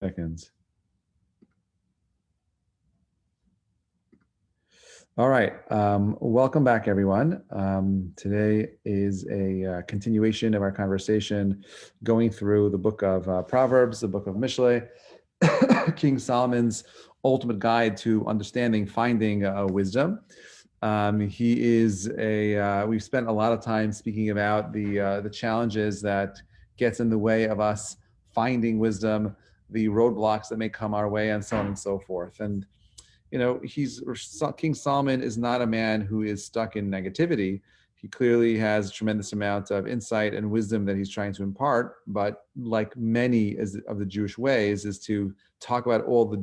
Seconds. All right. Welcome back, everyone. Today is a continuation of our conversation going through the book of Proverbs, the book of Mishlei, King Solomon's ultimate guide to understanding, finding wisdom. We've spent a lot of time speaking about the challenges that gets in the way of us finding wisdom, the roadblocks that may come our way, and so on and so forth. And King Solomon is not a man who is stuck in negativity. He clearly has a tremendous amount of insight and wisdom that he's trying to impart. But like many of the Jewish ways, is to talk about all the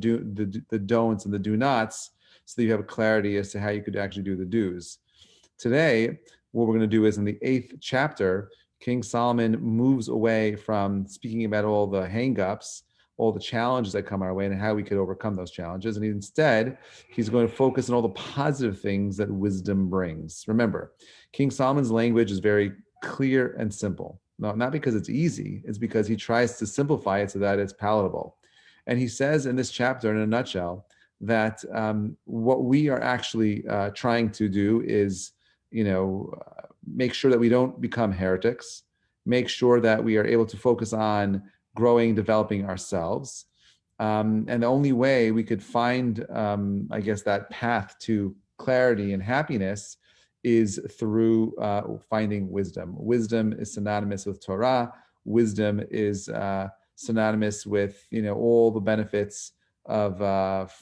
don'ts and the do nots, so that you have clarity as to how you could actually do the do's. Today, what we're going to do is in the 8th chapter, King Solomon moves away from speaking about all the hang-ups, all the challenges that come our way, and how we could overcome those challenges. And instead, he's going to focus on all the positive things that wisdom brings. Remember, King Solomon's language is very clear and simple. No, not because it's easy, it's because he tries to simplify it so that it's palatable. And he says in this chapter, in a nutshell, that what we are actually trying to do is, make sure that we don't become heretics, make sure that we are able to focus on growing, developing ourselves. And the only way we could find, that path to clarity and happiness is through finding wisdom. Wisdom is synonymous with Torah. Wisdom is synonymous with, all the benefits of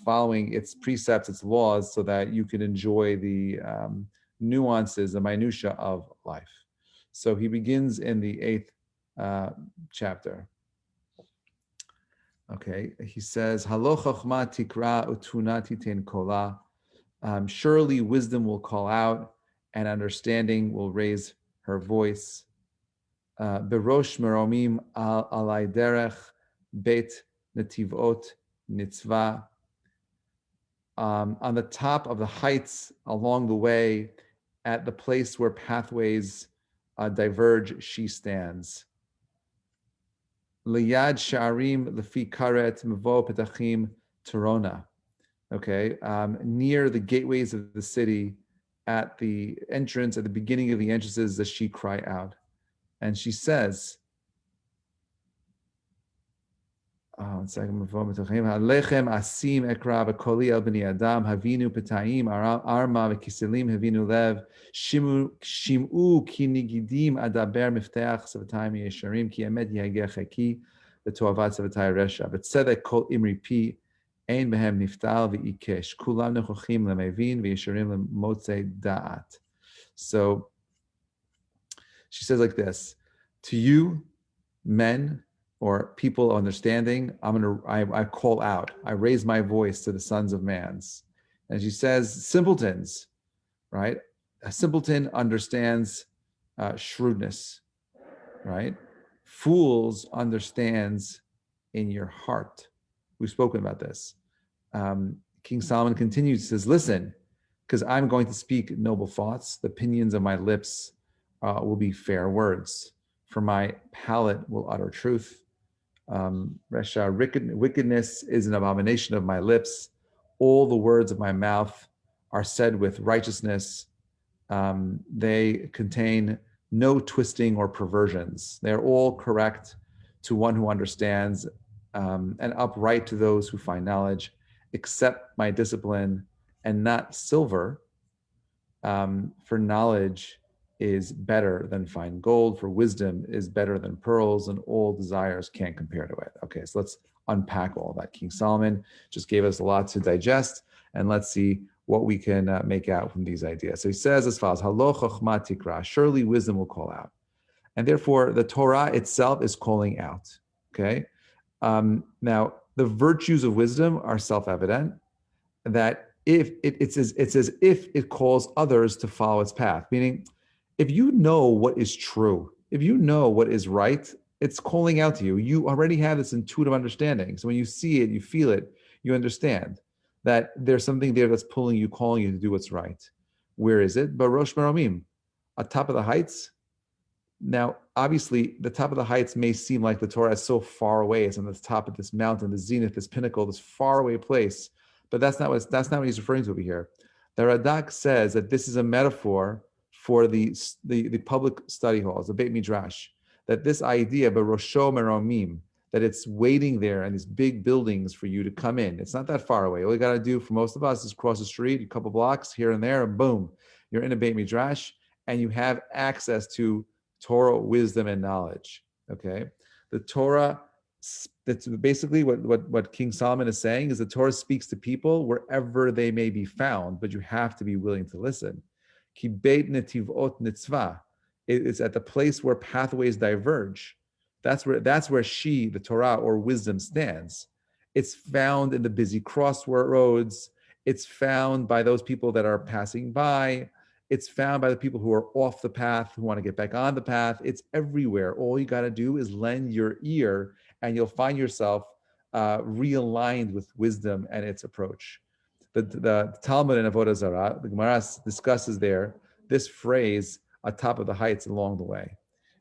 following its precepts, its laws, so that you can enjoy the nuances, the minutiae of life. So he begins in the 8th chapter. Okay, he says, Halo chokhmah tikra utuna titen kola. Surely wisdom will call out, and understanding will raise her voice. Berosh meromim alai derech bet netivot nitzvah. On the top of the heights along the way, at the place where pathways diverge, she stands. Liyad sha'arim lefi karet mevo petachim torona. Okay, near the gateways of the city, at the entrance, at the beginning of the entrances, does she cry out, and she says, Alechem asim ekra v'koli el b'nei adam havinu petayim arma v'kiselim havinu lev shim'u ki nigidim adaber mifteach savatayim yesharim ki emet yagech ki v'toavat savatay resha v'tzedek kol imri pi ein behem niftal v'ikesh kulam nechochim lemevin v'yesharim lemotzei da'at. So she says like this: to you, men, or people of understanding, I call out, I raise my voice to the sons of mans. And she says, simpletons, right? A simpleton understands shrewdness, right? Fools understands in your heart. We've spoken about this. King Solomon continues, says, listen, because I'm going to speak noble thoughts. The opinions of my lips will be fair words. For my palate will utter truth. Wickedness is an abomination of my lips. All the words of my mouth are said with righteousness. They contain no twisting or perversions. They are all correct to one who understands, and upright to those who find knowledge. Accept my discipline and not silver, for knowledge is better than fine gold, for wisdom is better than pearls, and all desires can't compare to it. Okay, so let's unpack all that. King Solomon just gave us a lot to digest, and let's see what we can make out from these ideas. So he says as follows, Halo chokhmah tikra, surely wisdom will call out. And therefore, the Torah itself is calling out, okay? Now, the virtues of wisdom are self-evident, that if it's as if it calls others to follow its path, meaning, if you know what is true, if you know what is right, it's calling out to you. You already have this intuitive understanding. So when you see it, you feel it, you understand that there's something there that's pulling you, calling you to do what's right. Where is it? Barosh Maromim, on top of the heights. Now, obviously, the top of the heights may seem like the Torah is so far away. It's on the top of this mountain, the zenith, this pinnacle, this faraway place. But that's not what he's referring to over here. The Radak says that this is a metaphor for the public study halls, the Beit Midrash. That this idea, Barosho Meramim, that it's waiting there in these big buildings for you to come in. It's not that far away. All you got to do for most of us is cross the street, a couple blocks here and there, and boom, you're in a Beit Midrash, and you have access to Torah, wisdom, and knowledge. Okay, the Torah. That's basically what King Solomon is saying is the Torah speaks to people wherever they may be found, but you have to be willing to listen. Ki beit netivot nitzvah. It's at the place where pathways diverge. That's where the Torah or wisdom stands. It's found in the busy crossroads. It's found by those people that are passing by. It's found by the people who are off the path, who want to get back on the path. It's everywhere. All you got to do is lend your ear, and you'll find yourself realigned with wisdom and its approach. The Talmud in Avodah Zarah, the Gemara discusses there this phrase, atop of the heights along the way.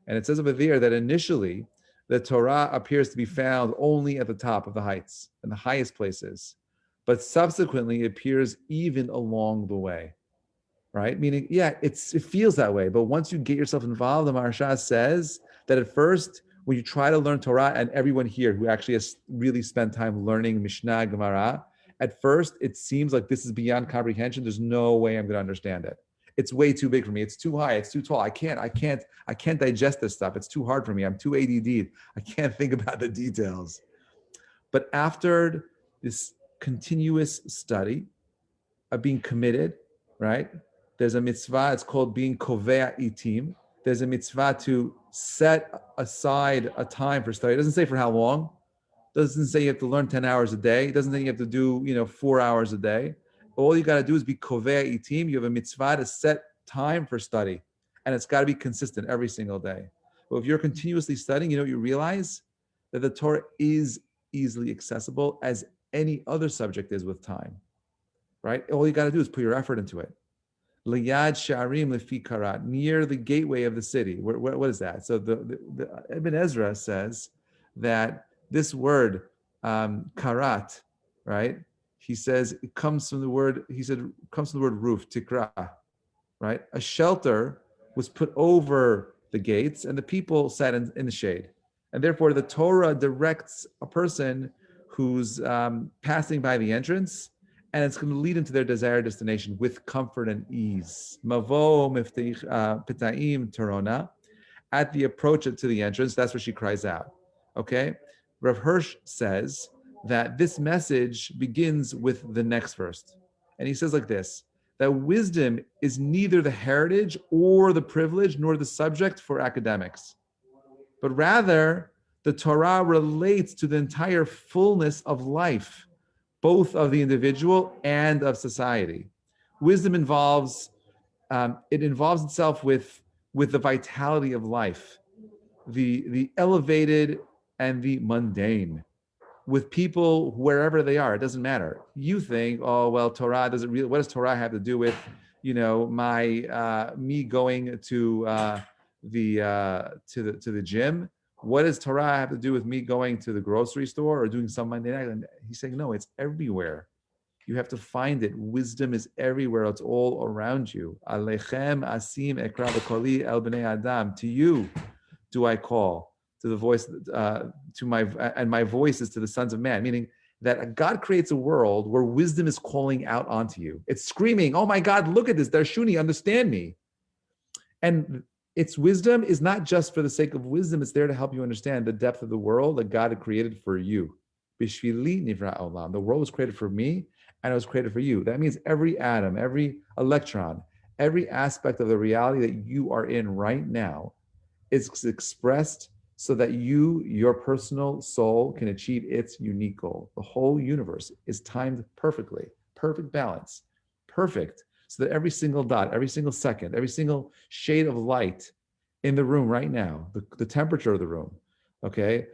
And it says over there that initially, the Torah appears to be found only at the top of the heights, in the highest places. But subsequently, it appears even along the way. Right? Meaning, yeah, it feels that way. But once you get yourself involved, the Maharsha says that at first, when you try to learn Torah, and everyone here who actually has really spent time learning Mishnah, Gemara, at first, it seems like this is beyond comprehension. There's no way I'm going to understand it. It's way too big for me. It's too high. It's too tall. I can't digest this stuff. It's too hard for me. I'm too ADD. I can't think about the details. But after this continuous study of being committed, right? There's a mitzvah, it's called being kovea itim. There's a mitzvah to set aside a time for study. It doesn't say for how long. It doesn't say you have to learn 10 hours a day. It doesn't say you have to do, 4 hours a day. All you got to do is be kovea itim. You have a mitzvah to set time for study. And it's got to be consistent every single day. But if you're continuously studying, you realize that the Torah is easily accessible as any other subject is with time, right? All you got to do is put your effort into it. Liyad Sha'arim Lefi Karat, near the gateway of the city. What is that? So the Ibn Ezra says that this word karat, right? He says it comes from the word. He said comes from the word roof, tikra, right? A shelter was put over the gates, and the people sat in the shade. And therefore, the Torah directs a person who's passing by the entrance, and it's going to lead them to their desired destination with comfort and ease. Mavo pitaim terona. At the approach to the entrance, that's where she cries out. Okay? Rav Hirsch says that this message begins with the next verse. And he says like this, that wisdom is neither the heritage or the privilege nor the subject for academics, but rather the Torah relates to the entire fullness of life, both of the individual and of society. Wisdom involves itself with the vitality of life, the elevated and the mundane, with people wherever they are. It doesn't matter. You think, oh well, Torah doesn't really. What does Torah have to do with my me going to the gym? What does Torah have to do with me going to the grocery store or doing some Monday night? And he's saying, no, it's everywhere. You have to find it. Wisdom is everywhere. It's all around you. Alechem asim ekra b'koli el bnei adam. To you do I call, to the voice, and my voice is to the sons of man. Meaning that God creates a world where wisdom is calling out onto you. It's screaming, oh my God, look at this. Darshuni, understand me. And its wisdom is not just for the sake of wisdom. It's there to help you understand the depth of the world that God had created for you. Bishvili nivra olam. The world was created for me, and it was created for you. That means every atom, every electron, every aspect of the reality that you are in right now is expressed so that your personal soul, can achieve its unique goal. The whole universe is timed perfectly, perfect balance, perfect. So that every single dot, every single second, every single shade of light in the room right now, the temperature of the room, okay,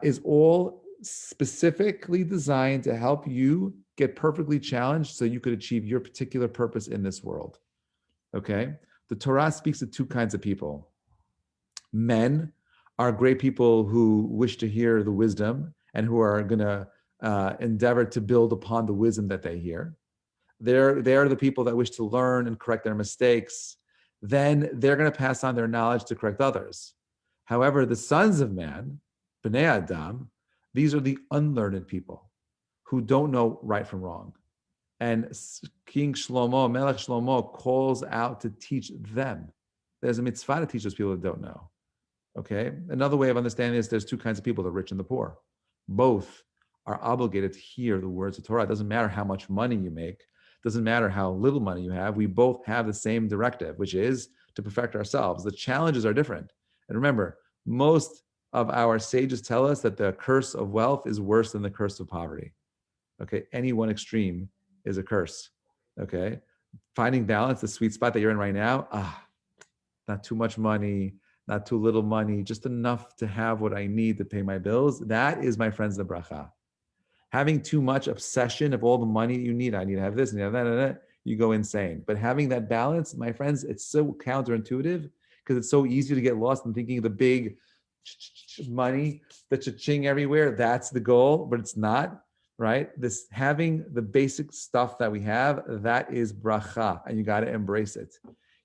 is all specifically designed to help you get perfectly challenged so you could achieve your particular purpose in this world, okay? The Torah speaks to two kinds of people. Men are great people who wish to hear the wisdom and who are going to endeavor to build upon the wisdom that they hear. They're the people that wish to learn and correct their mistakes. Then they're going to pass on their knowledge to correct others. However, the sons of man, Bnei Adam, these are the unlearned people who don't know right from wrong. And King Shlomo, Melech Shlomo, calls out to teach them. There's a mitzvah to teach those people that don't know. Okay. Another way of understanding this, there's two kinds of people, the rich and the poor. Both are obligated to hear the words of Torah. It doesn't matter how much money you make. It doesn't matter how little money you have. We both have the same directive, which is to perfect ourselves. The challenges are different. And remember, most of our sages tell us that the curse of wealth is worse than the curse of poverty. Okay. Any one extreme is a curse. Okay. Finding balance, the sweet spot that you're in right now, not too much money, not too little money, just enough to have what I need to pay my bills. That is, my friends, the bracha. Having too much obsession of all the money you need, I need to have this, I need to have that, you go insane. But having that balance, my friends, it's so counterintuitive because it's so easy to get lost in thinking the big money, the cha-ching everywhere, that's the goal, but it's not, right? This having the basic stuff that we have, that is bracha, and you got to embrace it.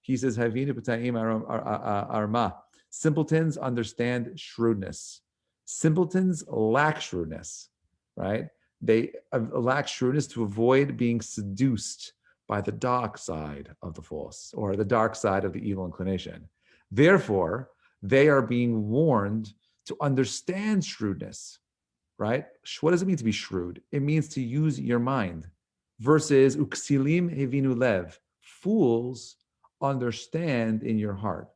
He says, Havinu p'ta'im arma. Simpletons understand shrewdness. Simpletons lack shrewdness, right? They lack shrewdness to avoid being seduced by the dark side of the force or the dark side of the evil inclination. Therefore, they are being warned to understand shrewdness, right? What does it mean to be shrewd? It means to use your mind versus uksilim hevinu lev. Fools understand in your heart.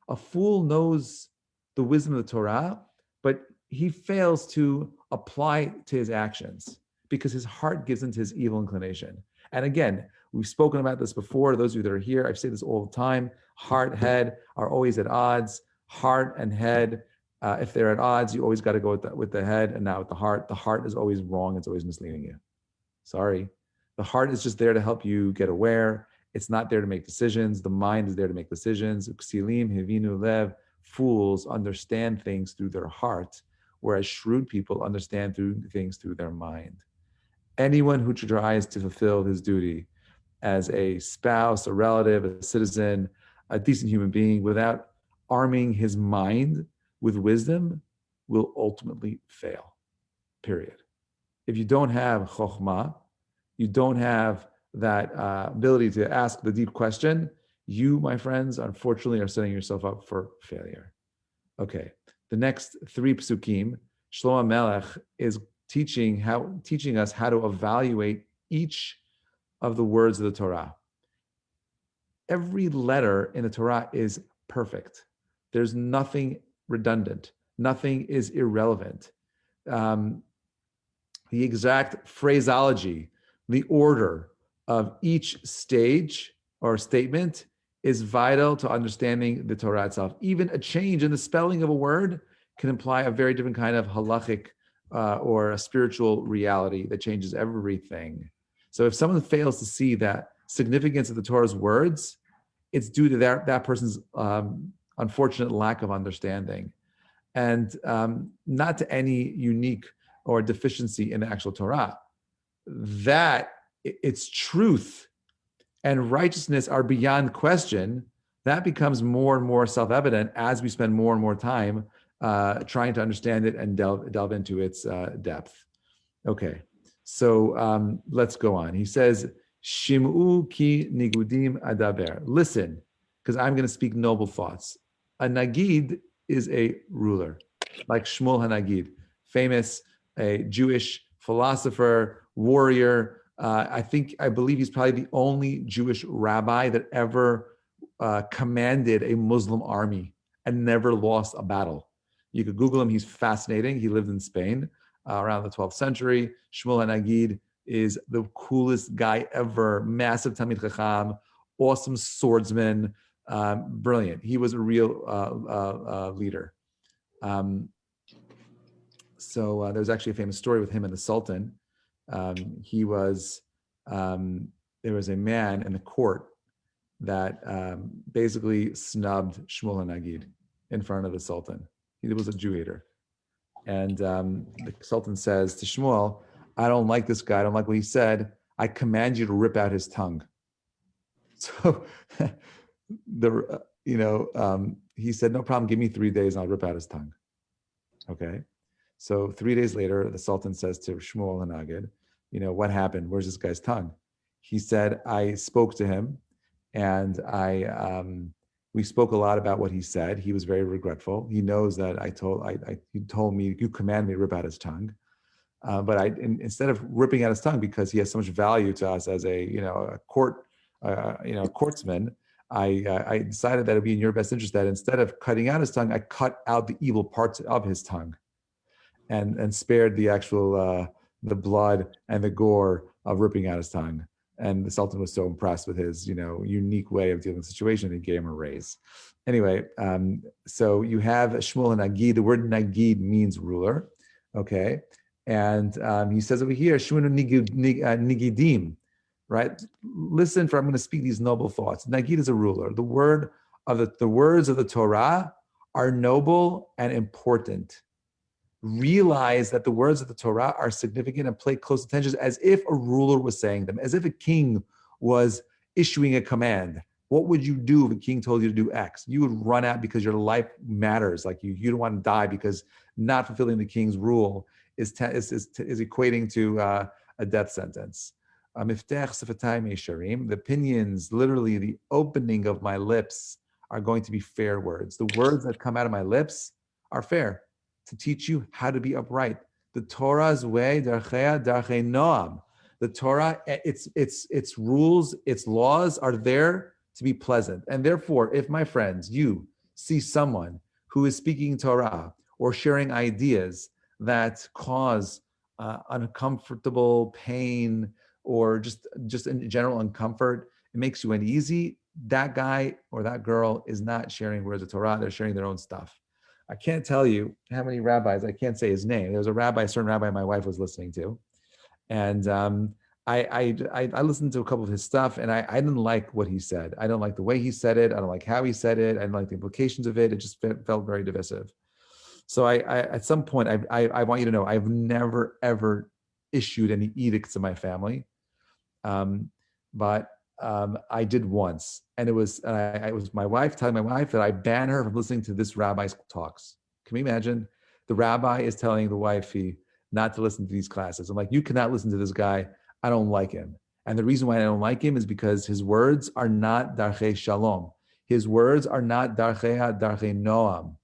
A fool knows the wisdom of the Torah, but he fails to apply to his actions because his heart gives into his evil inclination. And again, we've spoken about this before. Those of you that are here, I say this all the time. Heart, head are always at odds. Heart and head, if they're at odds, you always got to go with the head and not with the heart. The heart is always wrong. It's always misleading you. Sorry. The heart is just there to help you get aware. It's not there to make decisions. The mind is there to make decisions. Uksilim hevinu lev. Fools understand things through their heart, whereas shrewd people understand things through their mind. Anyone who tries to fulfill his duty as a spouse, a relative, a citizen, a decent human being, without arming his mind with wisdom will ultimately fail, period. If you don't have chokhmah, you don't have that ability to ask the deep question, you, my friends, unfortunately are setting yourself up for failure. Okay, the next three psukim, Shlomo Melech is teaching us how to evaluate each of the words of the Torah. Every letter in the Torah is perfect. There's nothing redundant. Nothing is irrelevant. The exact phraseology, the order of each stage or statement is vital to understanding the Torah itself. Even a change in the spelling of a word can imply a very different kind of halachic or a spiritual reality that changes everything. So if someone fails to see that significance of the Torah's words, it's due to that person's unfortunate lack of understanding, and not to any unique or deficiency in the actual Torah. That its truth and righteousness are beyond question, that becomes more and more self-evident as we spend more and more time trying to understand it and delve into its depth. Okay, so let's go on. He says, Shim'u ki nigudim adaber. Listen, because I'm going to speak noble thoughts. A nagid is a ruler, like Shmuel HaNagid, famous, a Jewish philosopher, warrior. I believe he's probably the only Jewish rabbi that ever commanded a Muslim army and never lost a battle. You could Google him. He's fascinating. He lived in Spain around the 12th century. Shmuel HaNagid is the coolest guy ever. Massive Talmid Chacham, awesome swordsman, brilliant. He was a real leader. So there's actually a famous story with him and the Sultan. There was a man in the court that basically snubbed Shmuel HaNagid. in front of the Sultan. He was a Jew hater. And the Sultan says to Shmuel, I don't like this guy. I don't like what he said. I command you to rip out his tongue. So he said, no problem. Give me 3 days and I'll rip out his tongue. Okay. So 3 days later, the Sultan says to Shmuel Hanagid, what happened? Where's this guy's tongue? He said, I spoke to him and we spoke a lot about what he said. He was very regretful. He knows that he told me, you command me to rip out his tongue. But instead of ripping out his tongue because he has so much value to us as a courtsman, I decided that it would be in your best interest that instead of cutting out his tongue, I cut out the evil parts of his tongue, and spared the actual the blood and the gore of ripping out his tongue. And the Sultan was so impressed with his unique way of dealing with the situation, he gave him a raise. Anyway, so you have Shmuel and Nagid. The word Nagid means ruler, okay? And he says over here, Shmuel Nigidim, right? Listen, for I'm going to speak these noble thoughts. Nagid is a ruler. The words of the Torah are noble and important. Realize that the words of the Torah are significant and pay close attention, as if a ruler was saying them, as if a king was issuing a command. What would you do if a king told you to do X? You would run out because your life matters. Like you don't want to die because not fulfilling the king's rule is equating to a death sentence. The opinions, literally the opening of my lips, are going to be fair words. The words that come out of my lips are fair, to teach you how to be upright. The Torah's way, darchei noam. The Torah, its rules, its laws are there to be pleasant. And therefore, if my friends, you see someone who is speaking Torah or sharing ideas that cause uncomfortable pain or just in general uncomfort, it makes you uneasy, that guy or that girl is not sharing words of Torah, they're sharing their own stuff. I can't tell you how many rabbis, I can't say his name. There was a certain rabbi my wife was listening to. And I listened to a couple of his stuff and I didn't like what he said. I don't like the way he said it. I don't like how he said it. I didn't like the implications of it. It just felt very divisive. So I at some point, I want you to know, I've never, ever issued any edicts to my family. But I did once, and it was my wife telling my wife that I ban her from listening to this rabbi's talks. Can we imagine? The rabbi is telling the wifey not to listen to these classes. I'm like, you cannot listen to this guy. I don't like him. And the reason why I don't like him is because his words are not darchei shalom. His words are not darchei noam.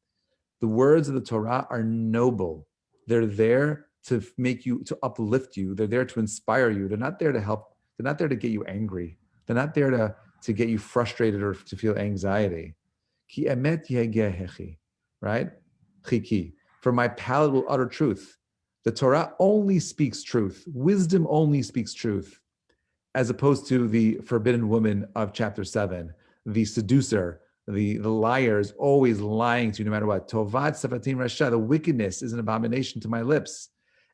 The words of the Torah are noble. They're there to make you, to uplift you. They're there to inspire you. They're not there to help. They're not there to get you angry. They're not there to get you frustrated or to feel anxiety. Ki emet yehegeh hechi, right? Chiki. For my palate will utter truth. The Torah only speaks truth. Wisdom only speaks truth, as opposed to the forbidden woman of chapter 7, the seducer, the liar is always lying to you no matter what. Tovat safatim rasha, the wickedness is an abomination to my lips.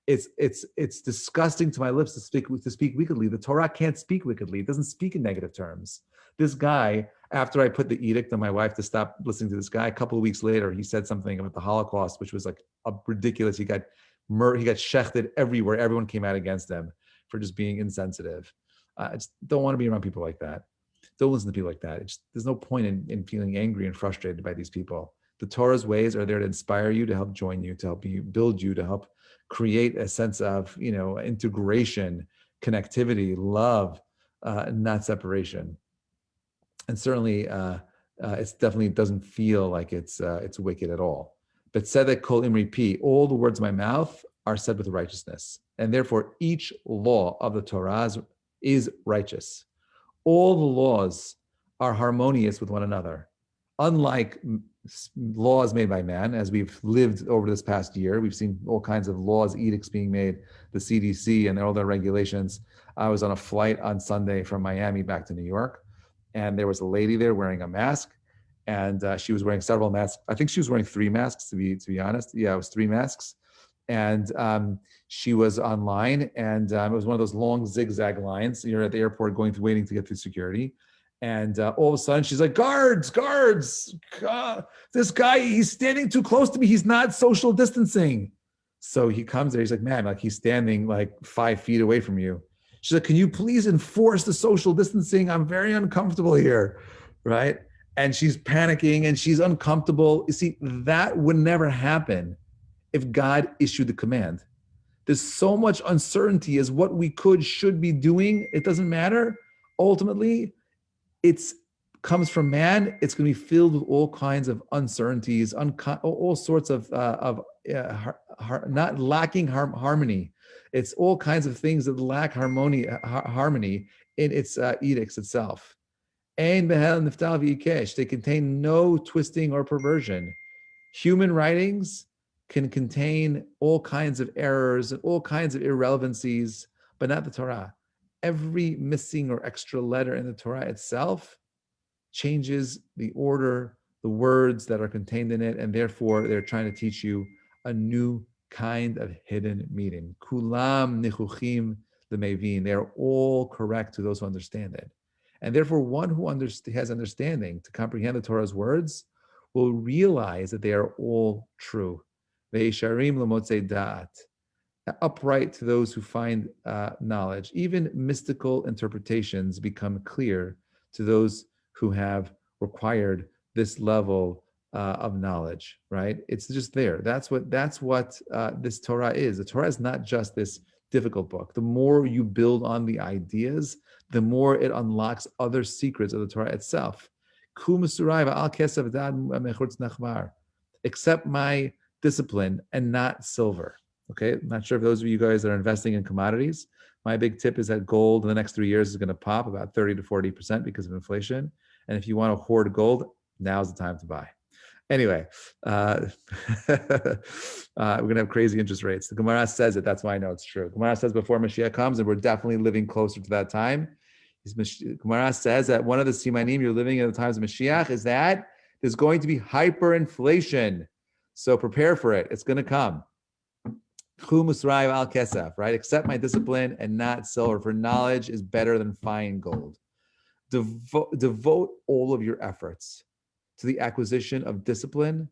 It's disgusting to my lips to speak wickedly. The Torah can't speak wickedly. It doesn't speak in negative terms. This guy, after I put the edict on my wife to stop listening to this guy, a couple of weeks later, he said something about the Holocaust, which was like ridiculous. He got shechted everywhere. Everyone came out against him for just being insensitive. I just don't want to be around people like that. Don't listen to people like that. There's no point in feeling angry and frustrated by these people. The Torah's ways are there to inspire you, to help join you, to help you build you, to help create a sense of integration, connectivity, love, not separation. And certainly, it definitely doesn't feel like it's wicked at all. But tzedek kol imri pi, all the words of my mouth are said with righteousness, and therefore each law of the Torah is righteous. All the laws are harmonious with one another. Unlike laws made by man, as we've lived over this past year, we've seen all kinds of laws, edicts being made, the CDC and all their regulations. I was on a flight on Sunday from Miami back to New York, and there was a lady there wearing a mask, and she was wearing several masks. I think she was wearing 3 masks, to be honest. Yeah, it was 3 masks. And she was online, and it was one of those long zigzag lines. You're at the airport waiting to get through security. And all of a sudden she's like, guards, this guy, he's standing too close to me. He's not social distancing. So he comes there. He's like, man, like he's standing like 5 feet away from you. She's like, can you please enforce the social distancing? I'm very uncomfortable here. Right. And she's panicking and she's uncomfortable. You see, that would never happen if God issued the command. There's so much uncertainty as what we should be doing. It doesn't matter. Ultimately, it's comes from man. It's going to be filled with all kinds of uncertainties, all sorts of not lacking harmony. It's all kinds of things that lack harmony in its edicts itself. Ein behel niftal v'ikesh. They contain no twisting or perversion. Human writings can contain all kinds of errors and all kinds of irrelevancies, but not the Torah. Every missing or extra letter in the Torah itself changes the order, the words that are contained in it, and therefore they're trying to teach you a new kind of hidden meaning. Kulam nichuchim lemevin. They are all correct to those who understand it. And therefore, one who has understanding to comprehend the Torah's words will realize that they are all true. Ve'isharim l'motzei da'at. Upright to those who find knowledge. Even mystical interpretations become clear to those who have required this level of knowledge, right? It's just there. That's what this Torah is. The Torah is not just this difficult book. The more you build on the ideas, the more it unlocks other secrets of the Torah itself. Accept my discipline and not silver. Okay, I'm not sure if those of you guys that are investing in commodities, my big tip is that gold in the next 3 years is going to pop about 30 to 40% because of inflation. And if you want to hoard gold, now's the time to buy. Anyway, we're going to have crazy interest rates. The Gemara says it. That's why I know it's true. The Gemara says before Mashiach comes, and we're definitely living closer to that time. Gemara says that one of the simanim you're living in the times of Mashiach is that there's going to be hyperinflation. So prepare for it. It's going to come. Right? Accept my discipline and not silver, for knowledge is better than fine gold. Devote all of your efforts to the acquisition of discipline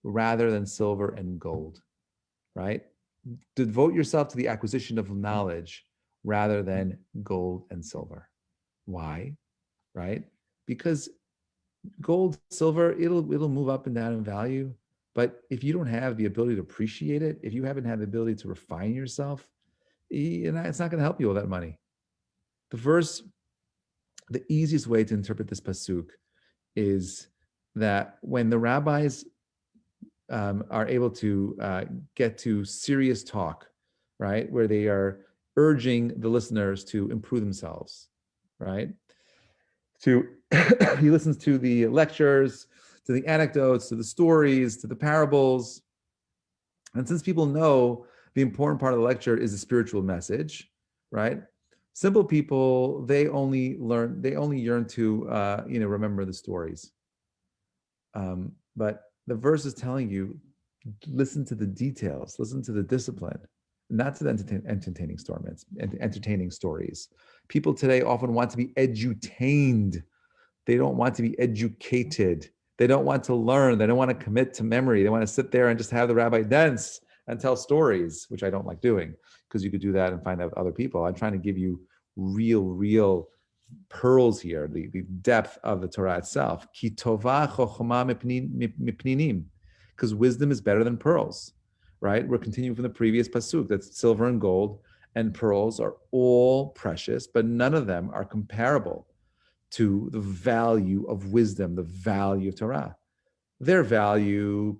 rather than silver and gold, right? Devote yourself to the acquisition of knowledge rather than gold and silver. Why? Right? Because gold, silver, it'll move up and down in value. But if you don't have the ability to appreciate it, if you haven't had the ability to refine yourself, it's not going to help you with that money. The easiest way to interpret this pasuk is that when the rabbis are able to get to serious talk, right, where they are urging the listeners to improve themselves, right? He listens to the lectures, to the anecdotes, to the stories, to the parables. And since people know the important part of the lecture is the spiritual message, right? Simple people, they only yearn to remember the stories. But the verse is telling you, listen to the details, listen to the discipline, not to the entertaining stories. People today often want to be edutained. They don't want to be educated. They don't want to learn. They don't want to commit to memory. They want to sit there and just have the rabbi dance and tell stories, which I don't like doing, because you could do that and find out other people. I'm trying to give you real pearls here, the depth of the Torah itself. Ki tova chochma mipninim, because wisdom is better than pearls, right? We're continuing from the previous pasuk. That's silver and gold and pearls are all precious, but none of them are comparable to the value of wisdom, the value of Torah. Their value,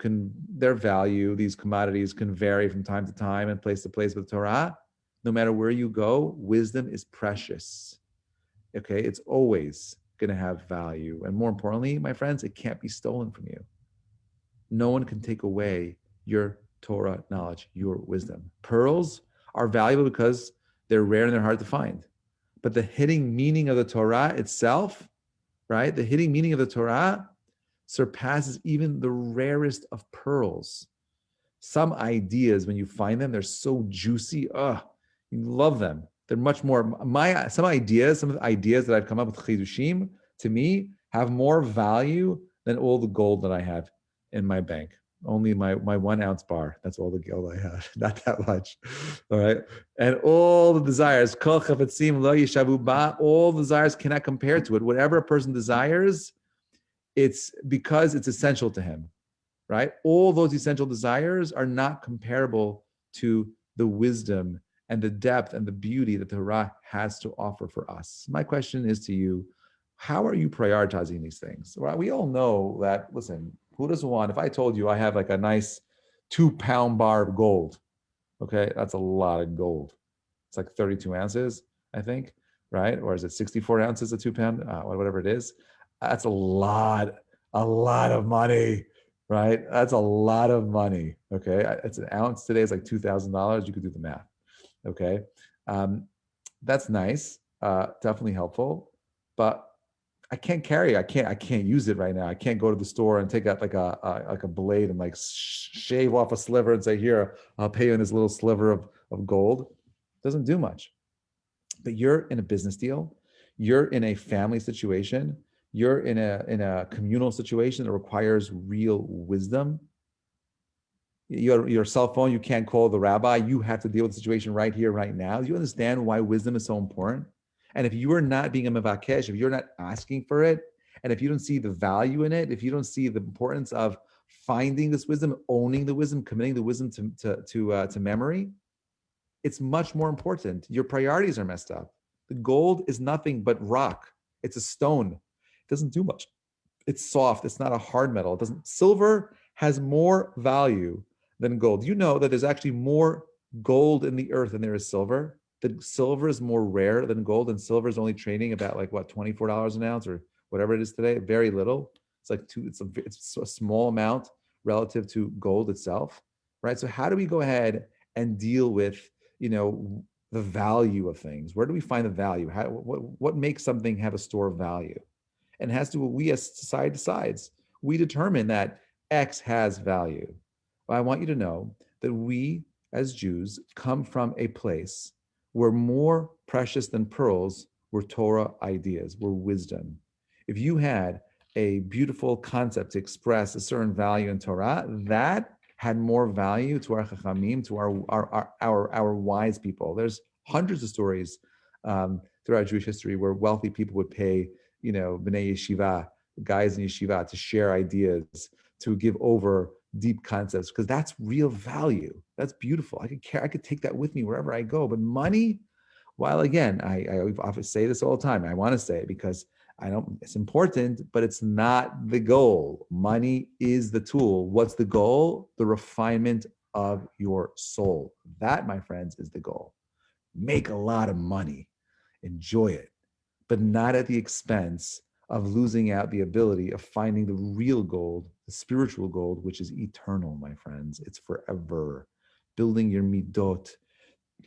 these commodities can vary from time to time and place to place with Torah. No matter where you go, wisdom is precious. Okay, it's always going to have value. And more importantly, my friends, it can't be stolen from you. No one can take away your Torah knowledge, your wisdom. Pearls are valuable because they're rare and they're hard to find. But the hidden meaning of the Torah itself, right? The hidden meaning of the Torah surpasses even the rarest of pearls. Some ideas, when you find them, they're so juicy. You love them. They're much more, some of the ideas that I've come up with Chidushim, to me, have more value than all the gold that I have in my bank. Only my 1 ounce bar. That's all the gold I have. Not that much. All right. And all the desires, all desires cannot compare to it. Whatever a person desires, it's because it's essential to him, right? All those essential desires are not comparable to the wisdom and the depth and the beauty that the Torah has to offer for us. My question is to you, how are you prioritizing these things? Well, we all know that, listen, who doesn't want, if I told you I have like a nice 2-pound bar of gold, okay, that's a lot of gold. It's like 32 ounces, I think, right? Or is it 64 ounces, a 2-pound, whatever it is. That's a lot of money, right? That's a lot of money, okay? It's an ounce today is like $2,000. You could do the math, okay? That's nice, definitely helpful, but I can't carry. I can't use it right now. I can't go to the store and take out like a blade and like shave off a sliver and say, "Here, I'll pay you in this little sliver of gold." Doesn't do much. But you're in a business deal. You're in a family situation. You're in a communal situation that requires real wisdom. Your cell phone, you can't call the rabbi. You have to deal with the situation right here, right now. Do you understand why wisdom is so important? And if you are not being a mevakesh, if you're not asking for it, and if you don't see the value in it, if you don't see the importance of finding this wisdom, owning the wisdom, committing the wisdom to memory, it's much more important. Your priorities are messed up. The gold is nothing but rock. It's a stone. It doesn't do much. It's soft. It's not a hard metal. It doesn't. Silver has more value than gold. You know that there's actually more gold in the earth than there is silver. That silver is more rare than gold, and silver is only trading about like what, $24 an ounce or whatever it is today. Very little. It's like it's a small amount relative to gold itself, right? So how do we go ahead and deal with the value of things? Where do we find the value? What makes something have a store of value? And it has to do with we as society decides. We determine that X has value. But I want you to know that we as Jews come from a place where more precious than pearls were Torah ideas, were wisdom. If you had a beautiful concept to express a certain value in Torah, that had more value to our chachamim, to our wise people. There's hundreds of stories throughout Jewish history where wealthy people would pay, bnei yeshiva, guys in yeshiva, to share ideas, to give over deep concepts, because that's real value. That's beautiful. I could take that with me wherever I go. But money, while again, I often say this all the time, I want to say it because it's important, but it's not the goal. Money is the tool. What's the goal? The refinement of your soul. That, my friends, is the goal. Make a lot of money, enjoy it, but not at the expense of losing out the ability of finding the real gold, the spiritual gold, which is eternal, my friends. It's forever. Building your midot,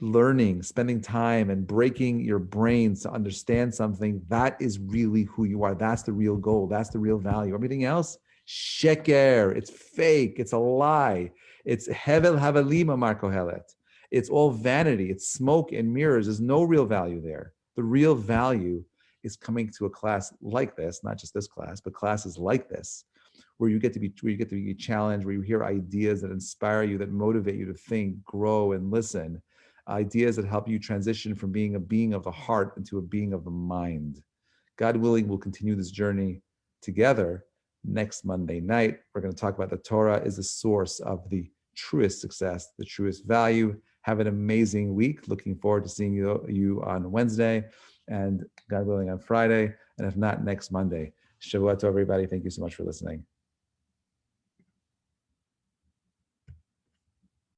learning, spending time and breaking your brains to understand something, that is really who you are. That's the real goal. That's the real value. Everything else, sheker, it's fake, it's a lie. It's hevel havalim amar kohelet. It's all vanity. It's smoke and mirrors. There's no real value there. The real value is coming to a class like this, not just this class, but classes like this, where you get to be challenged, where you hear ideas that inspire you, that motivate you to think, grow, and listen. Ideas that help you transition from being a being of the heart into a being of the mind. God willing, we'll continue this journey together next Monday night. We're going to talk about the Torah is the source of the truest success, the truest value. Have an amazing week. Looking forward to seeing you on Wednesday, and God willing on Friday, and if not, next Monday. Shavua tov, everybody. Thank you so much for listening.